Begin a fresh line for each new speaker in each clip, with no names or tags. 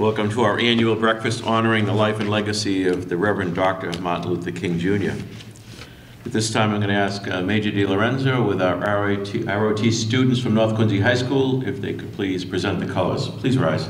Welcome to our annual breakfast honoring the life and legacy of the Reverend Dr. Martin Luther King, Jr. At this time, I'm going to ask Major DiLorenzo with our ROT students from North Quincy High School if they could please present the colors. Please rise.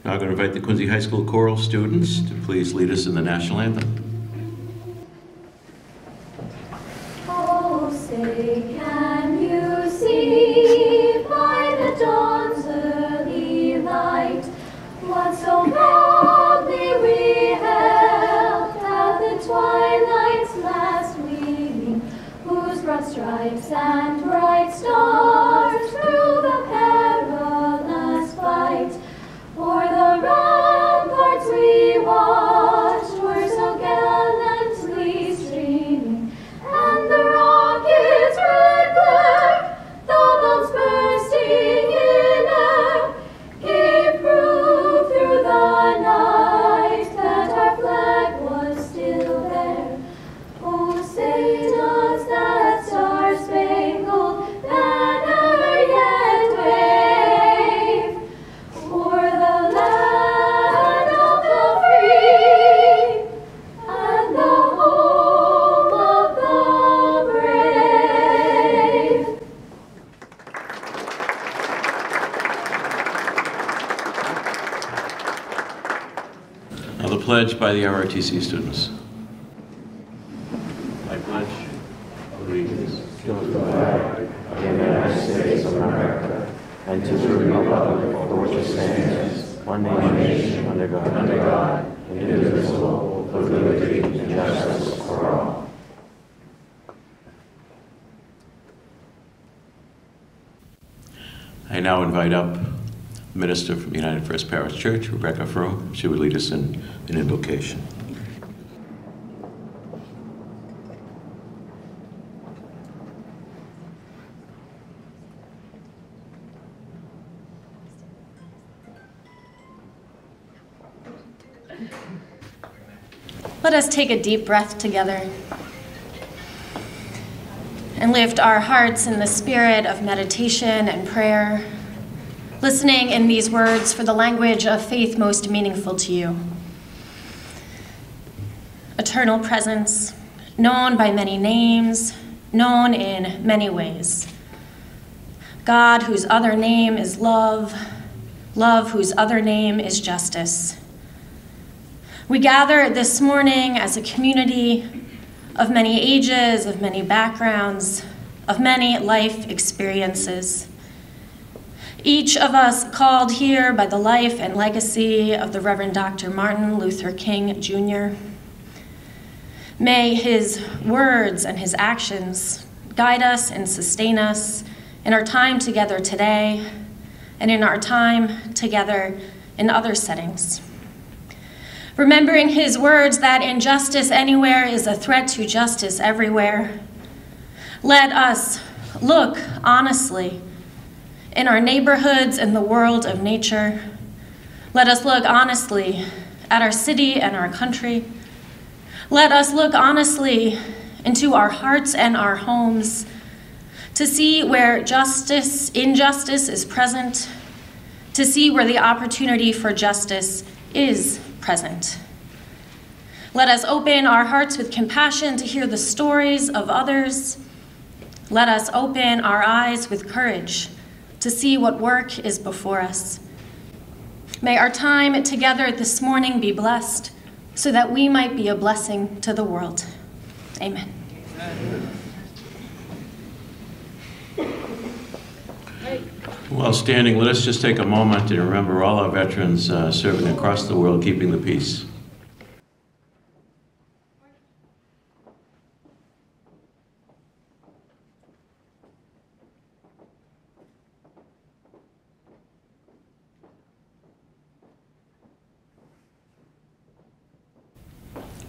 Now I'm going to invite the Quincy High School choral students to please lead us in the national anthem.
Oh, say, can you see by the dawn's early light what so proudly we held at the twilight's last gleaming, whose broad stripes and bright stars through the perilous fight o'er the ramparts we watched were so gallantly streaming, and the rocket's red glare, the bombs bursting in air, gave proof through the night that our flag was still there. Oh, say does that star-spangled banner yet wave o'er the land of the free and the home of the brave?
Now the pledge by the ROTC students. I pledge allegiance
to the flag of the United States of America and to the republic for which it stands, one nation, under God, indivisible, with liberty and justice for all.
I now invite up Minister from United First Parish Church, Rebecca Froome. She would lead us in an invocation.
Let us take a deep breath together and lift our hearts in the spirit of meditation and prayer, listening in these words for the language of faith most meaningful to you. Eternal presence, known by many names, known in many ways. God, whose other name is love, love whose other name is justice. We gather this morning as a community of many ages, of many backgrounds, of many life experiences. Each of us called here by the life and legacy of the Reverend Dr. Martin Luther King, Jr. May his words and his actions guide us and sustain us in our time together today and in our time together in other settings. Remembering his words that injustice anywhere is a threat to justice everywhere, let us look honestly in our neighborhoods and the world of nature. Let us look honestly at our city and our country. Let us look honestly into our hearts and our homes to see where injustice is present, to see where the opportunity for justice is present. Let us open our hearts with compassion to hear the stories of others. Let us open our eyes with courage to see what work is before us. May our time together this morning be blessed so that we might be a blessing to the world. Amen. Amen.
While standing, let us just take a moment to remember all our veterans serving across the world, keeping the peace.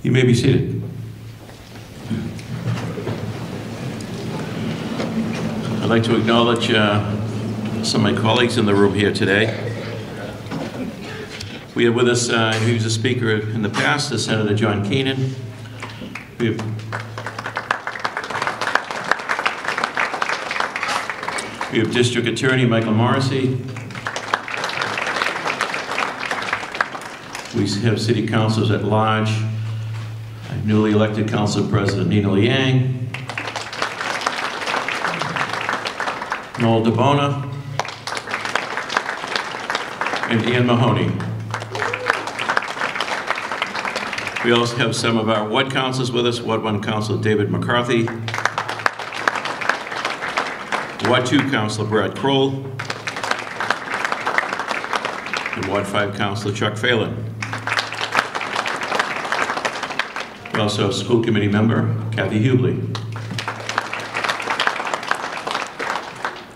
You may be seated. I'd like to acknowledge some of my colleagues in the room here today. We have with us, he was a speaker in the past, Senator John Keenan. We have District Attorney Michael Morrissey. We have City Councilors at large. Newly elected Council President Nina Liang. Noel DeBona. And Ian Mahoney. We also have some of our ward councils with us. Ward 1 Councilor David McCarthy. Ward 2 Councilor Brad Kroll. And Ward 5 Councilor Chuck Phelan. We also have School Committee Member Kathy Hubley.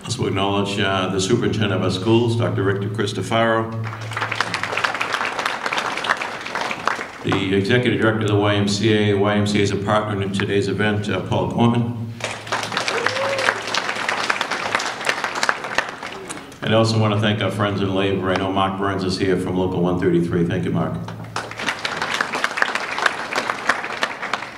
Also acknowledge the Superintendent of our schools, Dr. Rick Cristofaro. The Executive Director of the YMCA. The YMCA is a partner in today's event, Paul Gorman. And I also want to thank our friends in labor. I know Mark Burns is here from Local 133. Thank you, Mark.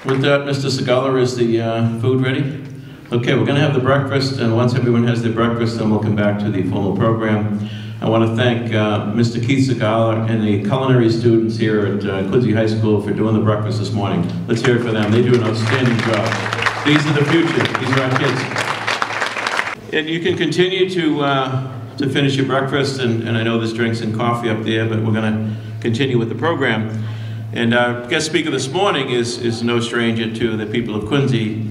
With that, Mr. Segala, is the food ready? Okay, we're going to have the breakfast, and once everyone has their breakfast, then we'll come back to the formal program. I want to thank Mr. Keith Segala and the culinary students here at Quincy High School for doing the breakfast this morning. Let's hear it for them. They do an outstanding job. These are the future. These are our kids. And you can continue to finish your breakfast, and I know there's drinks and coffee up there, but we're going to continue with the program. And our guest speaker this morning is no stranger to the people of Quincy,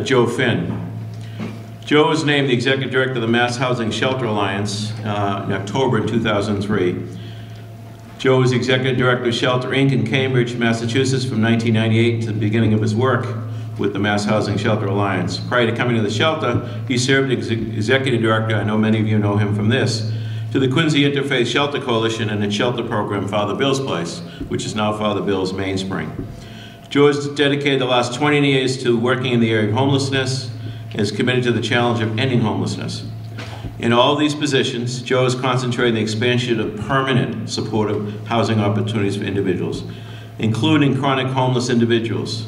Joe Finn. Joe was named the Executive Director of the Mass Housing Shelter Alliance in October 2003. Joe was Executive Director of Shelter Inc. in Cambridge, Massachusetts from 1998 to the beginning of his work with the Mass Housing Shelter Alliance. Prior to coming to the shelter, he served as Executive Director, I know many of you know him from this, to the Quincy Interfaith Shelter Coalition and its shelter program, Father Bill's Place, which is now Father Bill's Mainspring. Joe has dedicated the last 20 years to working in the area of homelessness and is committed to the challenge of ending homelessness. In all these positions, Joe is concentrating the expansion of permanent supportive housing opportunities for individuals, including chronic homeless individuals.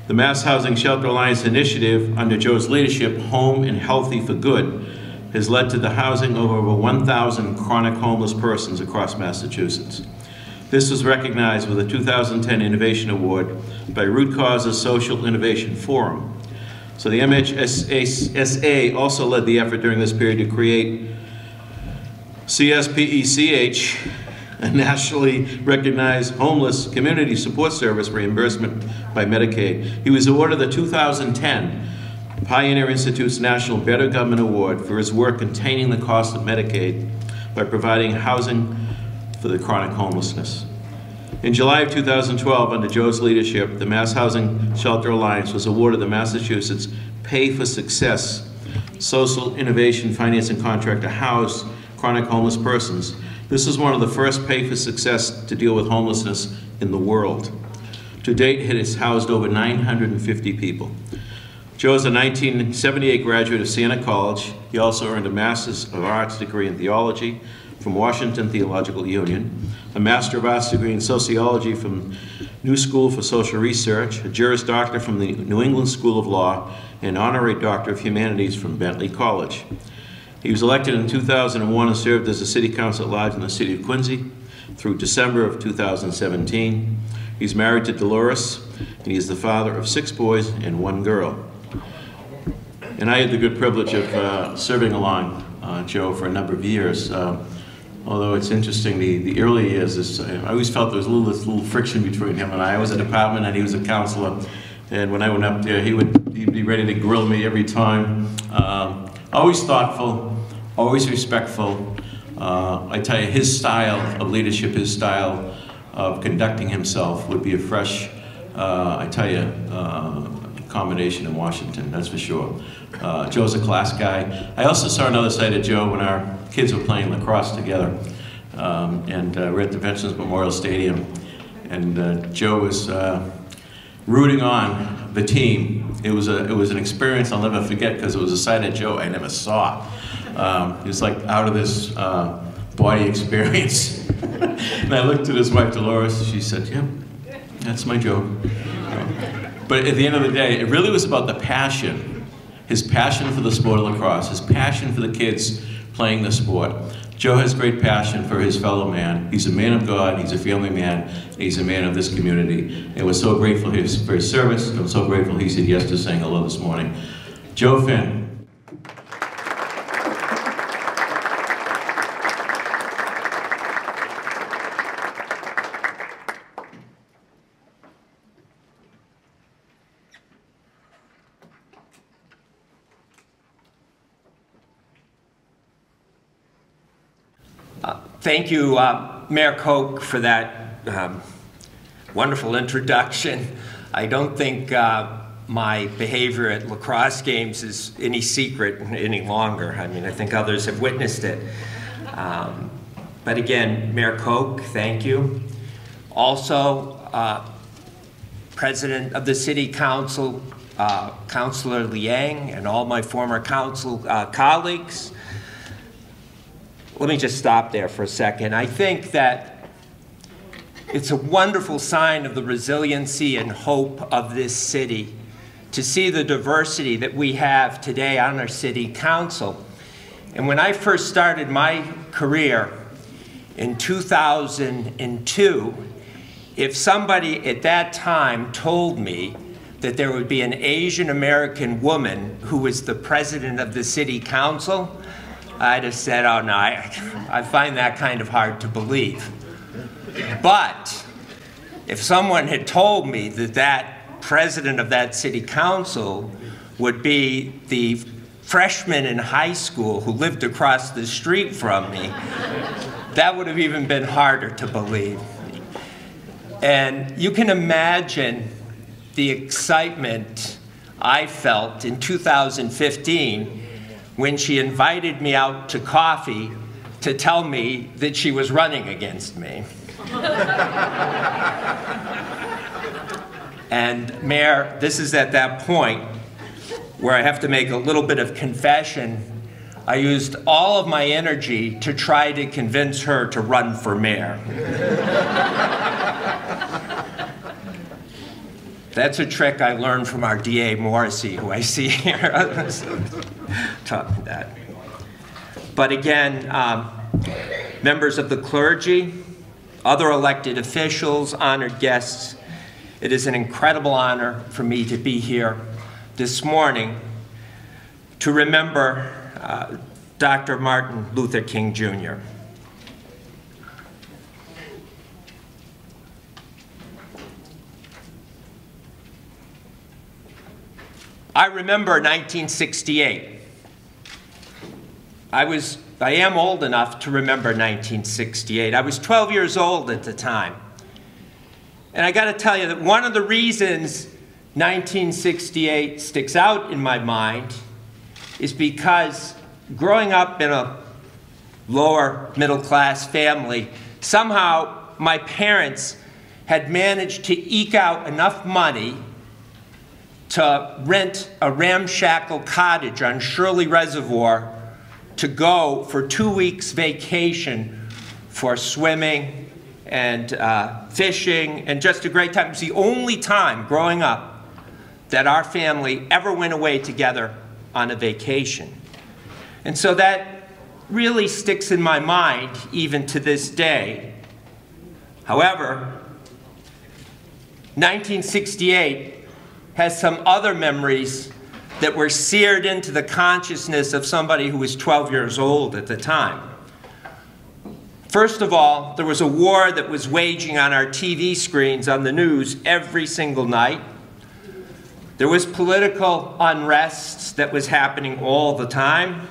The Mass Housing Shelter Alliance initiative, under Joe's leadership, Home and Healthy for Good, has led to the housing of over 1,000 chronic homeless persons across Massachusetts. This was recognized with a 2010 Innovation Award by Root Causes Social Innovation Forum. So the MHSA also led the effort during this period to create CSPECH, a nationally recognized homeless community support service reimbursement by Medicaid. He was awarded the 2010 Pioneer Institute's National Better Government Award for his work containing the cost of Medicaid by providing housing for the chronic homelessness. In July of 2012, under Joe's leadership, the Mass Housing Shelter Alliance was awarded the Massachusetts Pay for Success Social Innovation Financing Contract to house chronic homeless persons. This is one of the first Pay for Success to deal with homelessness in the world. To date, it has housed over 950 people. Joe is a 1978 graduate of Siena College. He also earned a Master's of Arts degree in Theology from Washington Theological Union, a Master of Arts degree in Sociology from New School for Social Research, a Juris Doctor from the New England School of Law, and an Honorary Doctor of Humanities from Bentley College. He was elected in 2001 and served as a City Council at large in the City of Quincy through December of 2017. He's married to Dolores, and he is the father of 6 boys and 1 girl. And I had the good privilege of serving along Joe for a number of years. Although it's interesting, the early years, I always felt there was a little friction between him and I. I was a department and he was a counselor. And when I went up there, he'd be ready to grill me every time. Always thoughtful, always respectful. I tell you, his style of leadership, his style of conducting himself would be a fresh, I tell you, combination in Washington, that's for sure. Joe's a class guy. I also saw another side of Joe when our kids were playing lacrosse together. We're at the Veterans Memorial Stadium, and Joe was rooting on the team. It was an experience I'll never forget, because it was a side of Joe I never saw. It was like out of this body experience. And I looked at his wife Dolores, and she said, "Yeah, that's my Joe." But at the end of the day, it really was about the passion, his passion for the sport of lacrosse, his passion for the kids playing the sport. Joe has great passion for his fellow man. He's a man of God, he's a family man, he's a man of this community. And we're so grateful for his service. I'm so grateful he said yes to saying hello this morning. Joe Finn.
Thank you, Mayor Koch, for that wonderful introduction. I don't think my behavior at lacrosse games is any secret any longer. I mean, I think others have witnessed it. But again, Mayor Koch, thank you. Also, President of the City Council, Councilor Liang, and all my former council colleagues. Let me just stop there for a second. I think that it's a wonderful sign of the resiliency and hope of this city to see the diversity that we have today on our city council. And when I first started my career in 2002, if somebody at that time told me that there would be an Asian American woman who was the president of the city council, I'd have said, oh no, I find that kind of hard to believe. But if someone had told me that that president of that city council would be the freshman in high school who lived across the street from me, that would have even been harder to believe. And you can imagine the excitement I felt in 2015 when she invited me out to coffee to tell me that she was running against me. And Mayor, this is at that point where I have to make a little bit of confession. I used all of my energy to try to convince her to run for mayor. That's a trick I learned from our DA Morrissey, who I see here. Talking that. But again, members of the clergy, other elected officials, honored guests, it is an incredible honor for me to be here this morning to remember Dr. Martin Luther King Jr. I remember 1968. I am old enough to remember 1968. I was 12 years old at the time. And I got to tell you that one of the reasons 1968 sticks out in my mind is because growing up in a lower middle class family, somehow my parents had managed to eke out enough money to rent a ramshackle cottage on Shirley Reservoir to go for 2 weeks vacation for swimming and fishing and just a great time. It was the only time growing up that our family ever went away together on a vacation. And so that really sticks in my mind even to this day. However, 1968 has some other memories that were seared into the consciousness of somebody who was 12 years old at the time. First of all, there was a war that was waging on our TV screens on the news every single night. There was political unrest that was happening all the time.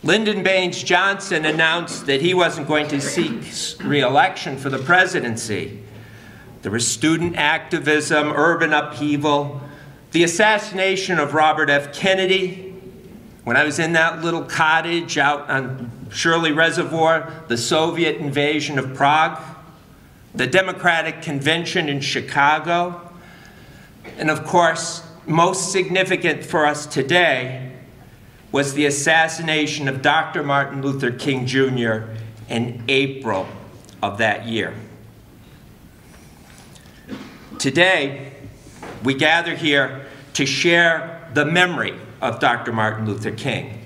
Lyndon Baines Johnson announced that he wasn't going to seek re-election for the presidency. There was student activism, urban upheaval, the assassination of Robert F. Kennedy. When I was in that little cottage out on Shirley Reservoir, the Soviet invasion of Prague, the Democratic Convention in Chicago, and of course, most significant for us today was the assassination of Dr. Martin Luther King Jr. in April of that year. Today, we gather here to share the memory of Dr. Martin Luther King.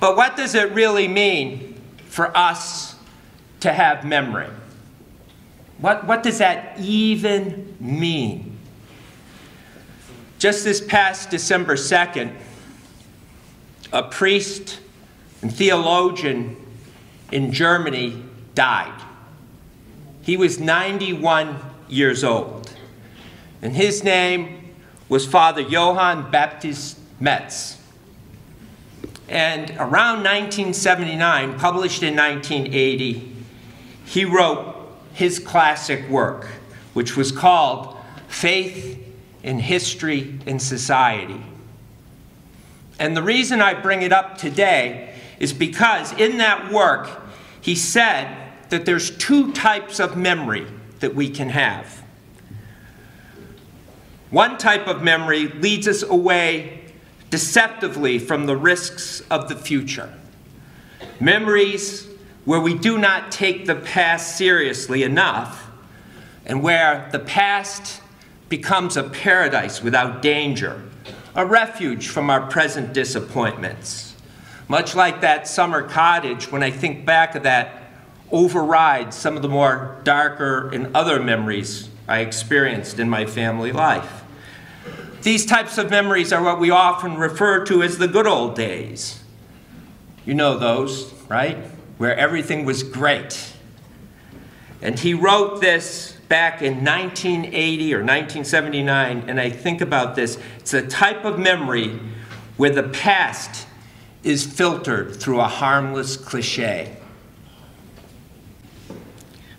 But what does it really mean for us to have memory? What does that even mean? Just this past December 2nd, a priest and theologian in Germany died. He was 91 years old, and his name was Father Johann Baptist Metz. And around 1979, published in 1980, he wrote his classic work, which was called Faith in History and Society. And the reason I bring it up today is because in that work, he said that there's two types of memory that we can have. One type of memory leads us away deceptively from the risks of the future. Memories where we do not take the past seriously enough, and where the past becomes a paradise without danger, a refuge from our present disappointments. Much like that summer cottage, when I think back of that, overrides some of the more darker and other memories I experienced in my family life. These types of memories are what we often refer to as the good old days. You know those, right? Where everything was great. And he wrote this back in 1980 or 1979, and I think about this. It's a type of memory where the past is filtered through a harmless cliche.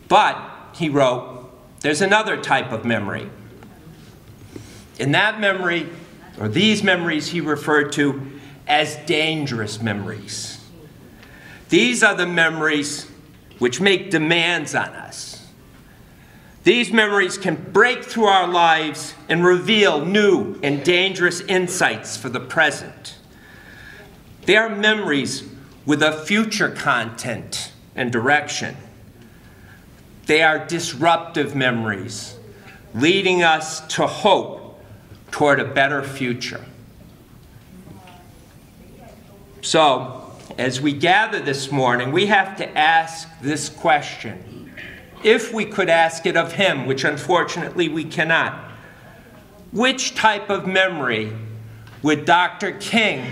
But, he wrote, there's another type of memory. In that memory, or these memories he referred to as dangerous memories. These are the memories which make demands on us. These memories can break through our lives and reveal new and dangerous insights for the present. They are memories with a future content and direction. They are disruptive memories, leading us to hope toward a better future. So, as we gather this morning, we have to ask this question. If we could ask it of him, which unfortunately we cannot, which type of memory would Dr. King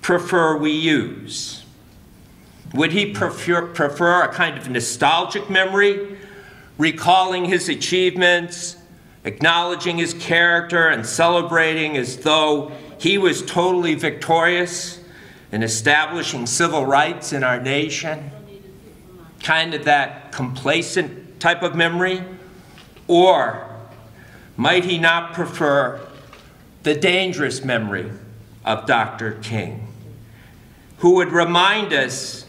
prefer we use? Would he prefer a kind of nostalgic memory, recalling his achievements, acknowledging his character, and celebrating as though he was totally victorious in establishing civil rights in our nation? Kind of that complacent type of memory? Or might he not prefer the dangerous memory of Dr. King, who would remind us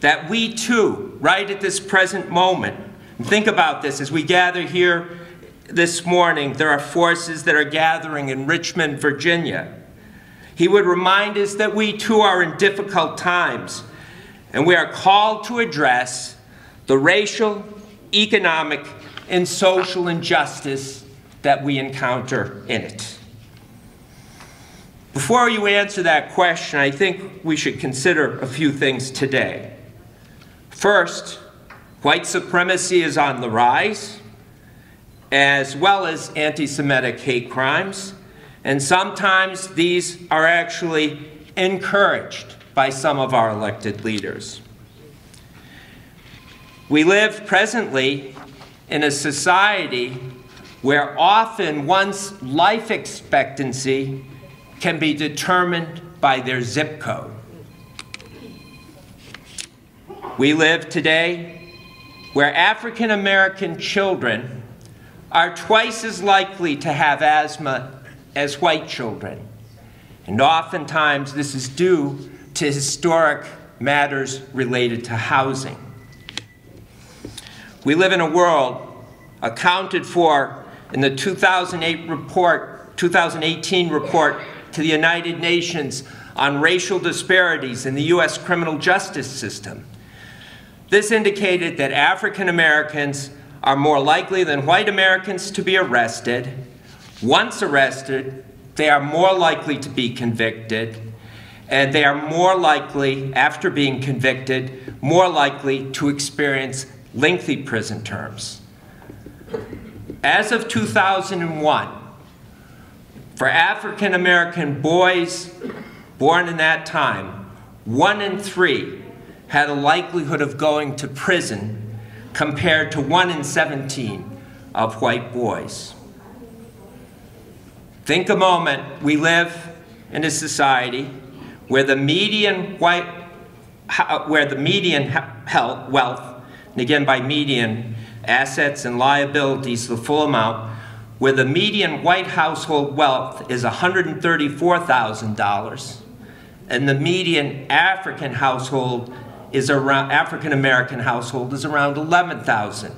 that we too, right at this present moment, and think about this as we gather here this morning, there are forces that are gathering in Richmond, Virginia. He would remind us that we too are in difficult times, and we are called to address the racial, economic, and social injustice that we encounter in it. Before you answer that question, I think we should consider a few things today. First, white supremacy is on the rise, as well as anti-Semitic hate crimes, and sometimes these are actually encouraged by some of our elected leaders. We live presently in a society where often one's life expectancy can be determined by their zip code. We live today where African American children are twice as likely to have asthma as white children. And oftentimes this is due to historic matters related to housing. We live in a world accounted for in the 2018 report to the United Nations on racial disparities in the U.S. criminal justice system. This indicated that African Americans are more likely than white Americans to be arrested. Once arrested, they are more likely to be convicted, and they are more likely, after being convicted, more likely to experience lengthy prison terms. As of 2001, for African American boys born in that time, 1 in 3 had a likelihood of going to prison compared to 1 in 17 of white boys. Think a moment, we live in a society where the median wealth, and again by median, assets and liabilities, the full amount, where the median white household wealth is $134,000, and the median African household is around, African American household is around 11,000.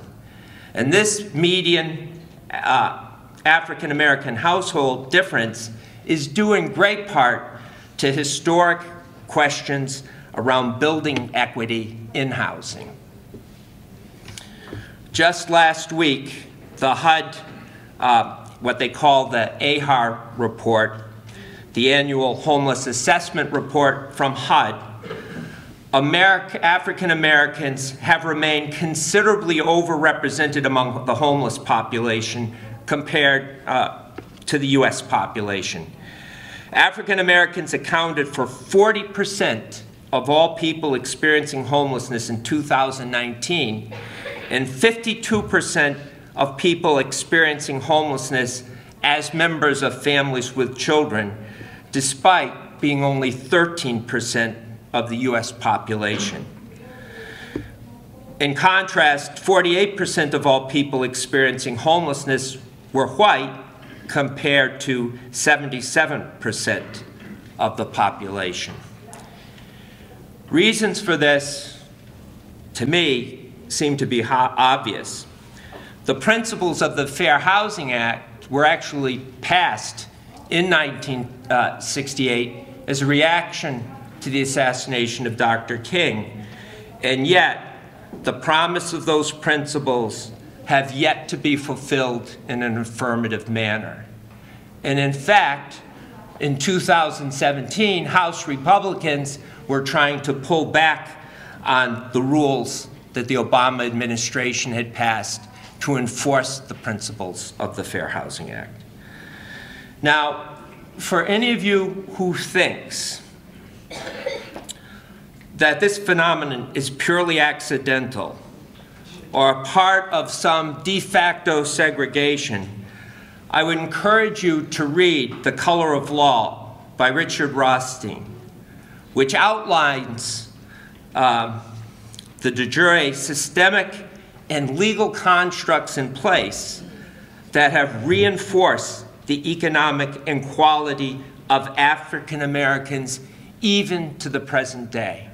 And this median African American household difference is due in great part to historic questions around building equity in housing. Just last week, the HUD, what they call the AHAR report, the Annual Homeless Assessment Report from HUD, African Americans have remained considerably overrepresented among the homeless population compared to the US population. African Americans accounted for 40% of all people experiencing homelessness in 2019, and 52% of people experiencing homelessness as members of families with children, despite being only 13% of the US population. In contrast, 48% of all people experiencing homelessness were white, compared to 77% of the population. Reasons for this, to me, seem to be obvious. The principles of the Fair Housing Act were actually passed in 1968 as a reaction to the assassination of Dr. King, and yet the promise of those principles have yet to be fulfilled in an affirmative manner. And in fact, in 2017, House Republicans were trying to pull back on the rules that the Obama administration had passed to enforce the principles of the Fair Housing Act. Now, for any of you who thinks that this phenomenon is purely accidental or a part of some de facto segregation, I would encourage you to read The Color of Law by Richard Rothstein, which outlines the de jure systemic and legal constructs in place that have reinforced the economic inequality of African Americans even to the present day.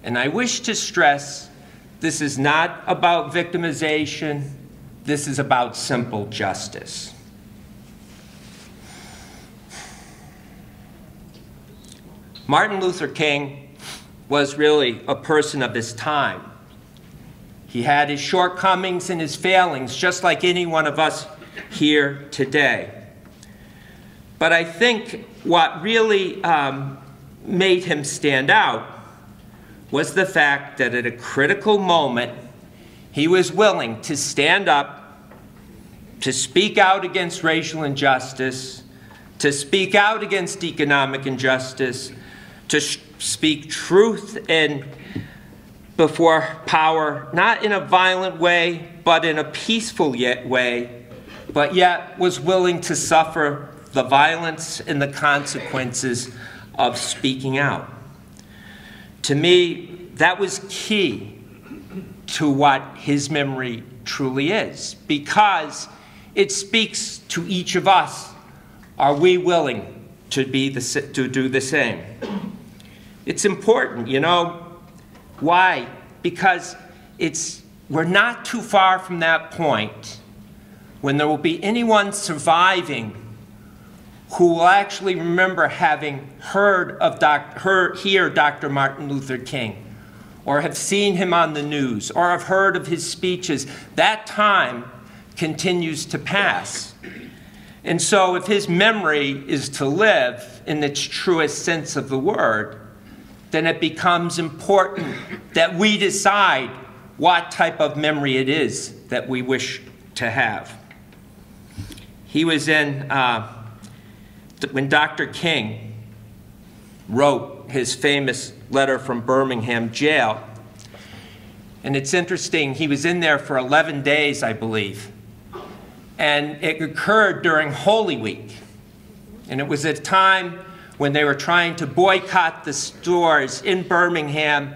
And I wish to stress, this is not about victimization, this is about simple justice. Martin Luther King was really a person of his time. He had his shortcomings and his failings, just like any one of us here today. But I think what really made him stand out was the fact that at a critical moment, he was willing to stand up, to speak out against racial injustice, to speak out against economic injustice, to speak truth before power, not in a violent way, but in a peaceful way, but yet was willing to suffer the violence and the consequences of speaking out. To me, that was key to what his memory truly is, because it speaks to each of us. Are we willing to do the same? It's important, you know. Why? Because we're not too far from that point when there will be anyone surviving who will actually remember having heard of Dr. Martin Luther King, or have seen him on the news, or have heard of his speeches. That time continues to pass. And so if his memory is to live in its truest sense of the word, then it becomes important that we decide what type of memory it is that we wish to have. He was in, when Dr. King wrote his famous letter from Birmingham jail, and it's interesting, he was in there for 11 days, I believe, and it occurred during Holy Week, and it was a time when they were trying to boycott the stores in Birmingham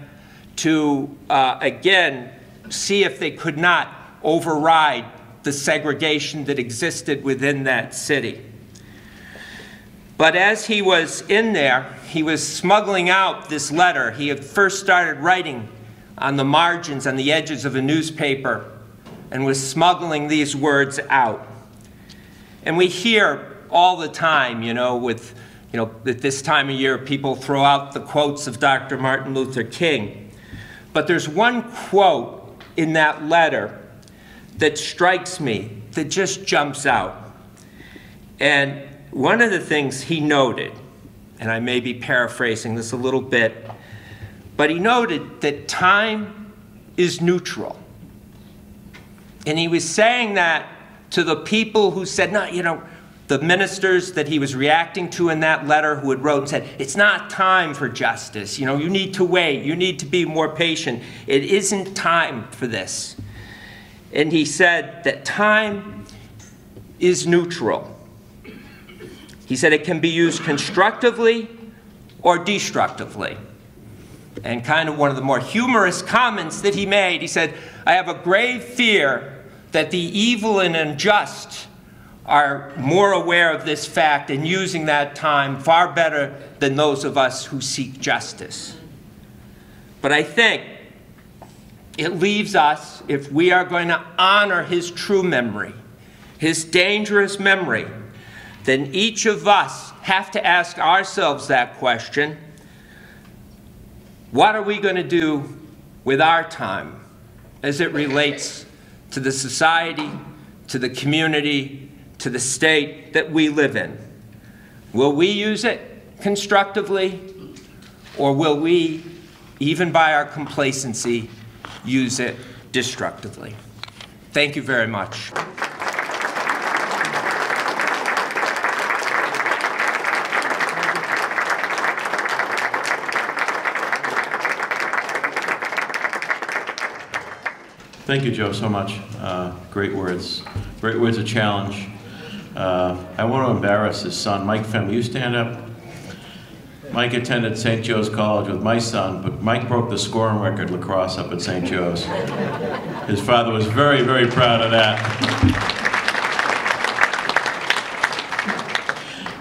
to, again, see if they could not override the segregation that existed within that city. But as he was in there, he was smuggling out this letter. He had first started writing on the margins, on the edges of a newspaper, and was smuggling these words out. And we hear all the time, at this time of year, people throw out the quotes of Dr. Martin Luther King. But there's one quote in that letter that strikes me, that just jumps out. And one of the things he noted, and I may be paraphrasing this a little bit, but he noted that time is neutral. And he was saying that to the people who said, no, the ministers that he was reacting to in that letter who had wrote and said, it's not time for justice. You need to wait. You need to be more patient. It isn't time for this. And he said that time is neutral. He said it can be used constructively or destructively. And kind of one of the more humorous comments that he made, he said, I have a grave fear that the evil and unjust are more aware of this fact and using that time far better than those of us who seek justice. But I think it leaves us, if we are going to honor his true memory, his dangerous memory, then each of us have to ask ourselves that question: what are we going to do with our time as it relates to the society, to the community, to the state that we live in? Will we use it constructively, or will we, even by our complacency, use it destructively? Thank you very much.
Thank you, Joe, so much. Great words. Great words of challenge. I want to embarrass his son. Mike Fenn, will you stand up? Mike attended St. Joe's College with my son, but Mike broke the scoring record lacrosse up at St. Joe's. His father was very, very proud of that.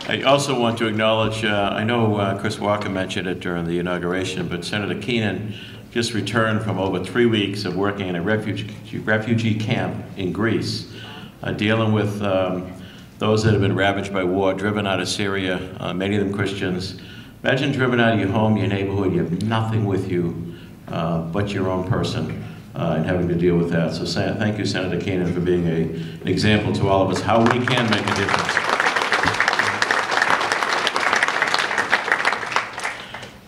I also want to acknowledge, I know Chris Walker mentioned it during the inauguration, but Senator Keenan just returned from over 3 weeks of working in a refugee camp in Greece, dealing with those that have been ravaged by war, driven out of Syria, many of them Christians. Imagine driven out of your home, your neighborhood, you have nothing with you but your own person, and having to deal with that. So thank you, Senator Keenan, for being an example to all of us how we can make a difference.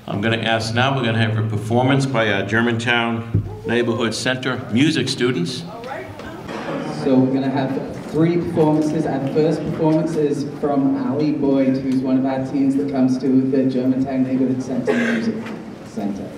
I'm going to ask now, we're going to have a performance by our Germantown Neighborhood Center music students.
So we're going to have 3 performances. Our first performance is from Ali Boyd, who's one of our teens that comes to the Germantown Neighborhood Center Music Center.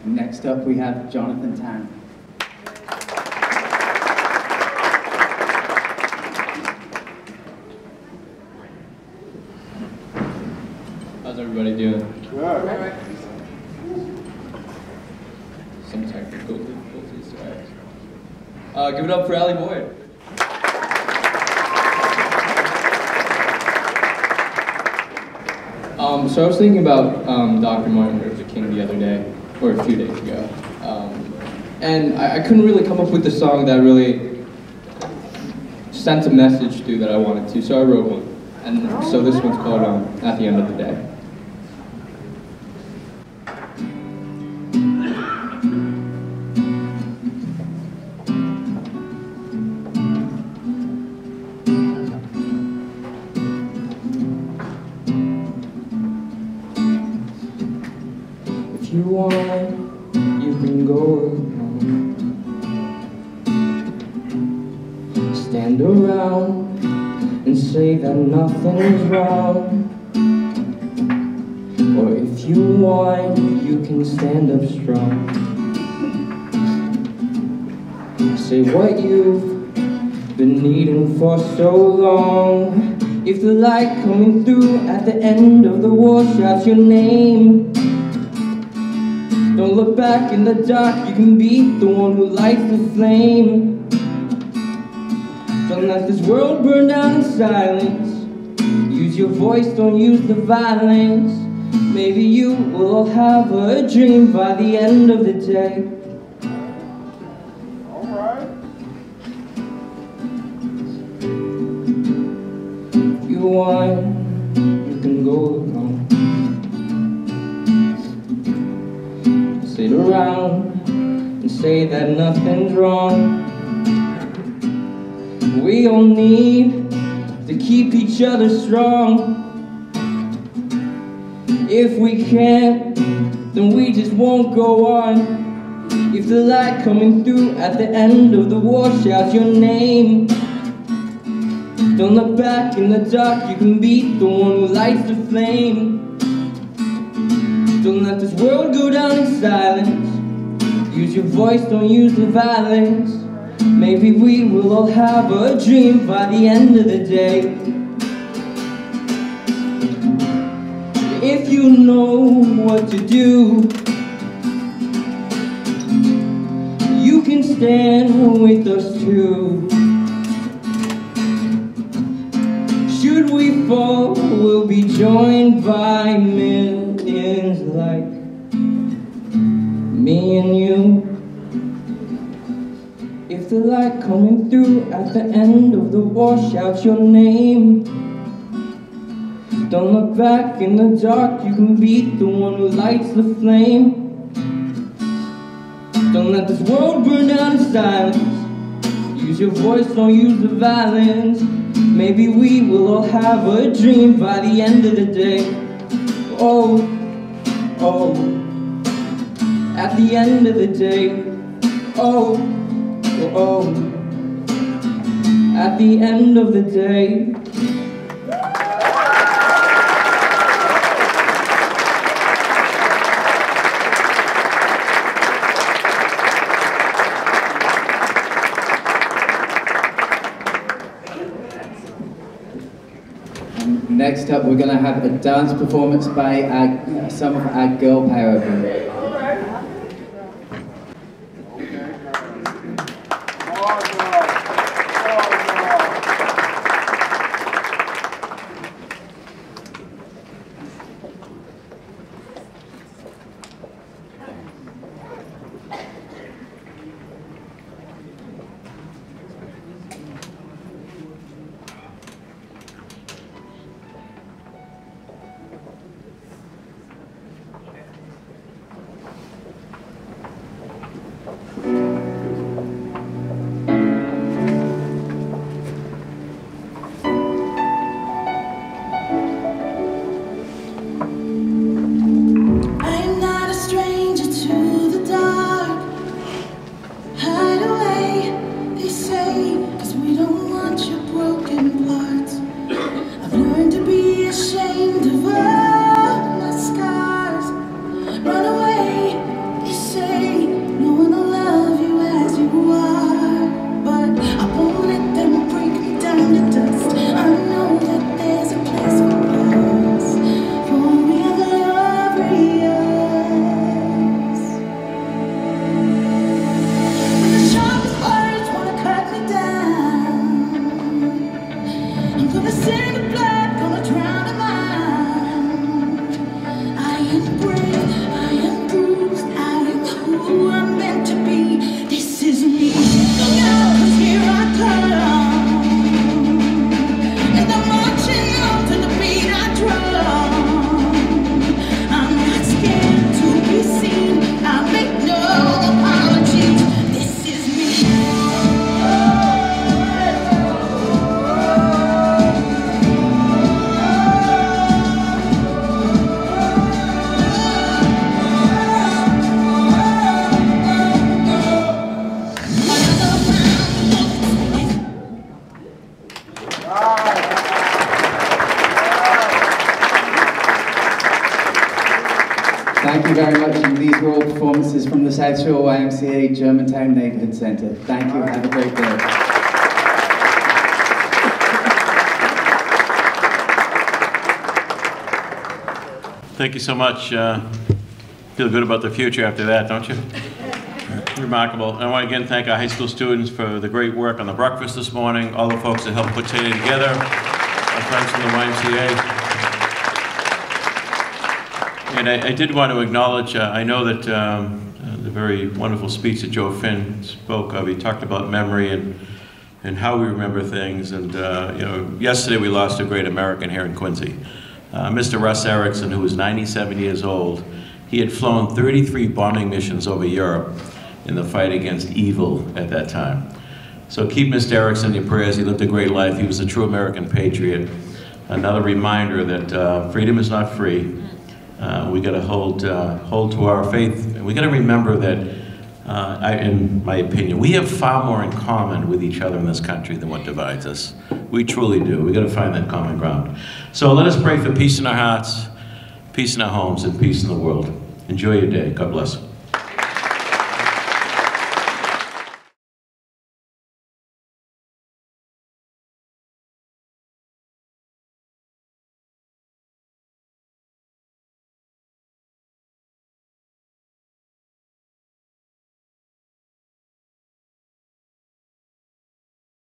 Next up, we have Jonathan Tan.
How's everybody doing? Good. Some technical difficulties, right? Give it up for Allie Boyd. So I was thinking about Dr. Martin Luther King the other day, or a few days ago, and I couldn't really come up with the song that really sent a message through that I wanted to, so I wrote one. And so this one's called At the End of the Day. If you want, you can go alone. Stand around and say that nothing's wrong. Or if you want, you can stand up strong. Say what you've been needing for so long. If the light coming through at the end of the wall shouts your name, don't look back in the dark, you can be the one who lights the flame. Don't let this world burn down in silence. Use your voice, don't use the violence. Maybe you will all have a dream by the end of the day. Alright. If you want, you can go alone. Sit around and say that nothing's wrong. We all need to keep each other strong. If we can't, then we just won't go on. If the light coming through at the end of the wall shouts your name, don't look back in the dark, you can be the one who lights the flame. Don't let this world go down in silence. Use your voice, don't use the violence. Maybe we will all have a dream by the end of the day. If you know what to do, you can stand with us too. Should we fall, we'll be joined by millions like me and you. If the light coming through at the end of the war shouts your name, don't look back in the dark, you can be the one who lights the flame. Don't let this world burn down in silence. Use your voice, don't use the violence. Maybe we will all have a dream by the end of the day. Oh, oh, at the end of the day. Oh, oh, oh, at the end of the day.
Next up, we're going to have a dance performance by some of our girl power group. Thank you very much. And these were all performances from the South Shore YMCA Germantown Neighborhood Centre. Thank you. Have a great day.
Thank you so much. Feel good about the future after that, don't you? Remarkable. I want to again thank our high school students for the great work on the breakfast this morning, all the folks that helped put today together, our friends from the YMCA. And I did want to acknowledge, I know that the very wonderful speech that Joe Finn spoke of, he talked about memory and how we remember things. And you know, yesterday we lost a great American here in Quincy. Mr. Russ Erickson, who was 97 years old, he had flown 33 bombing missions over Europe in the fight against evil at that time. So keep Mr. Erickson in your prayers. He lived a great life. He was a true American patriot. Another reminder that freedom is not free. We got to hold to our faith. We got to remember that, in my opinion, we have far more in common with each other in this country than what divides us. We truly do. We got to find that common ground. So let us pray for peace in our hearts, peace in our homes, and peace in the world. Enjoy your day. God bless.